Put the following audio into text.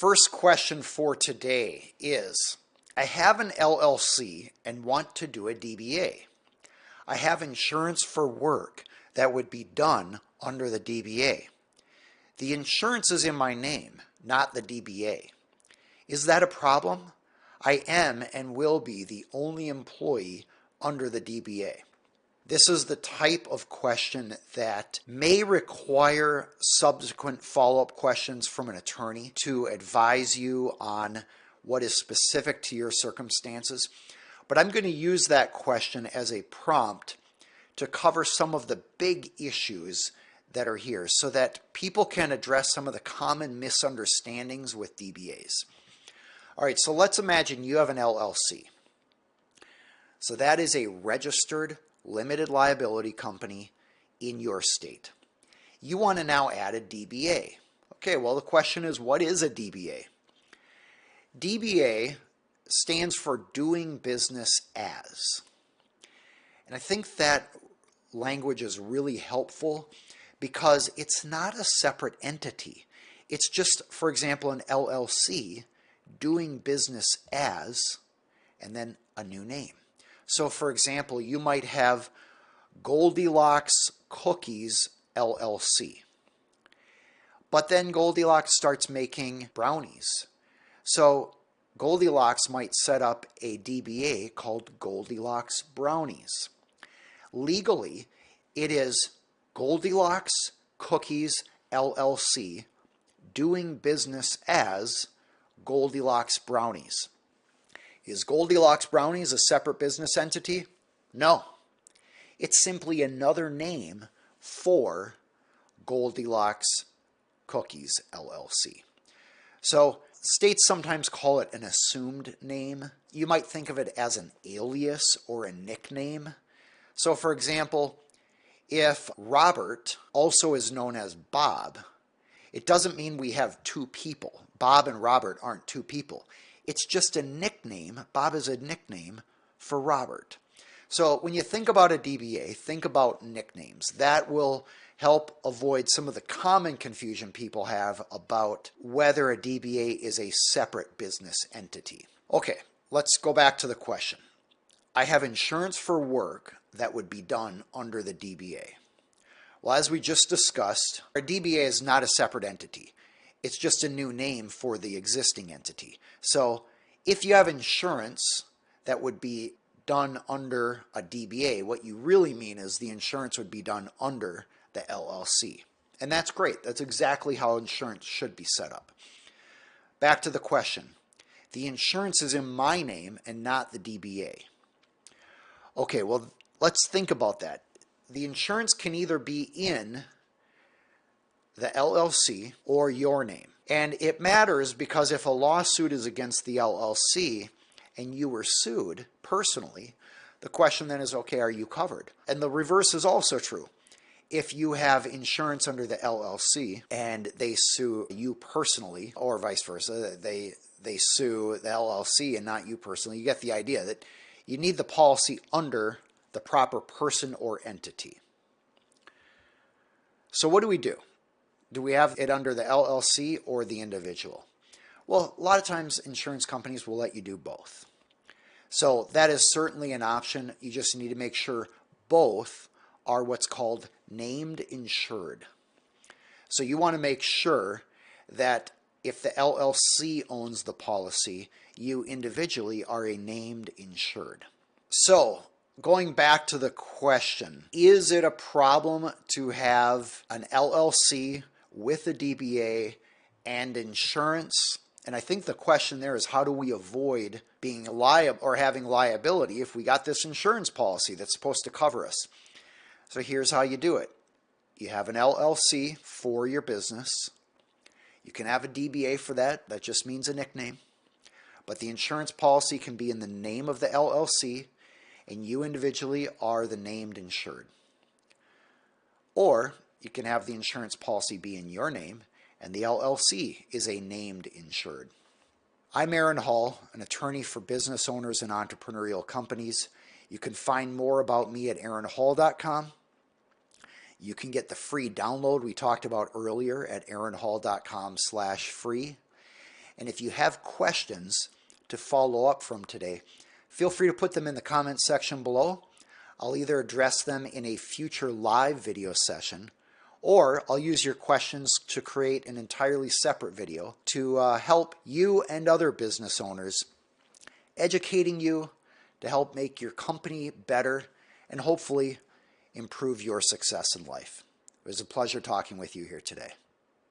first question for today is, I have an LLC and want to do a DBA. I have insurance for work that would be done under the DBA. The insurance is in my name, not the DBA. Is that a problem? I am and will be the only employee under the DBA. This is the type of question that may require subsequent follow-up questions from an attorney to advise you on what is specific to your circumstances. But I'm going to use that question as a prompt to cover some of the big issues that are here so that people can address some of the common misunderstandings with DBAs. All right, so let's imagine you have an LLC. So that is a registered limited liability company in your state. You want to now add a DBA. Okay, well the question is, what is a DBA? DBA stands for doing business as. And I think that language is really helpful because it's not a separate entity. It's just, for example, an LLC doing business as, and then a new name. So for example, you might have Goldilocks Cookies LLC. But then Goldilocks starts making brownies. So Goldilocks might set up a DBA called Goldilocks Brownies. Legally, it is Goldilocks Cookies LLC doing business as Goldilocks Brownies. Is Goldilocks Brownies a separate business entity? No. It's simply another name for Goldilocks Cookies LLC. So states sometimes call it an assumed name. You might think of it as an alias or a nickname. So for example, if Robert also is known as Bob, it doesn't mean we have two people. Bob and Robert aren't two people. It's just a nickname. Bob is a nickname for Robert. So when you think about a DBA, think about nicknames. That will help avoid some of the common confusion people have about whether a DBA is a separate business entity. Okay, let's go back to the question. I have insurance for work that would be done under the DBA. Well, as we just discussed, our DBA is not a separate entity. It's just a new name for the existing entity. So if you have insurance that would be done under a DBA, what you really mean is the insurance would be done under the LLC. And that's great. That's exactly how insurance should be set up. Back to the question. The insurance is in my name and not the DBA. Okay, well, let's think about that. The insurance can either be in the LLC or your name. And it matters because if a lawsuit is against the LLC and you were sued personally, the question then is, okay, are you covered? And the reverse is also true. If you have insurance under the LLC and they sue you personally, or vice versa, they sue the LLC and not you personally, you get the idea that you need the policy under the proper person or entity. So what do we do? Do we have it under the LLC or the individual? Well, a lot of times insurance companies will let you do both. So that is certainly an option. You just need to make sure both are what's called named insured. So you want to make sure that if the LLC owns the policy, you individually are a named insured. So going back to the question, is it a problem to have an LLC with a DBA and insurance? And I think the question there is, how do we avoid being liable or having liability if we got this insurance policy that's supposed to cover us? So here's how you do it. You have an LLC for your business. You can have a DBA for that. That just means a nickname. But the insurance policy can be in the name of the LLC, and you individually are the named insured. Or you can have the insurance policy be in your name, and the LLC is a named insured. I'm Aaron Hall, an attorney for business owners and entrepreneurial companies. You can find more about me at aaronhall.com. You can get the free download we talked about earlier at aaronhall.com/free. And if you have questions to follow up from today, feel free to put them in the comments section below. I'll either address them in a future live video session, or I'll use your questions to create an entirely separate video to help you and other business owners, educating you to help make your company better and hopefully improve your success in life. It was a pleasure talking with you here today.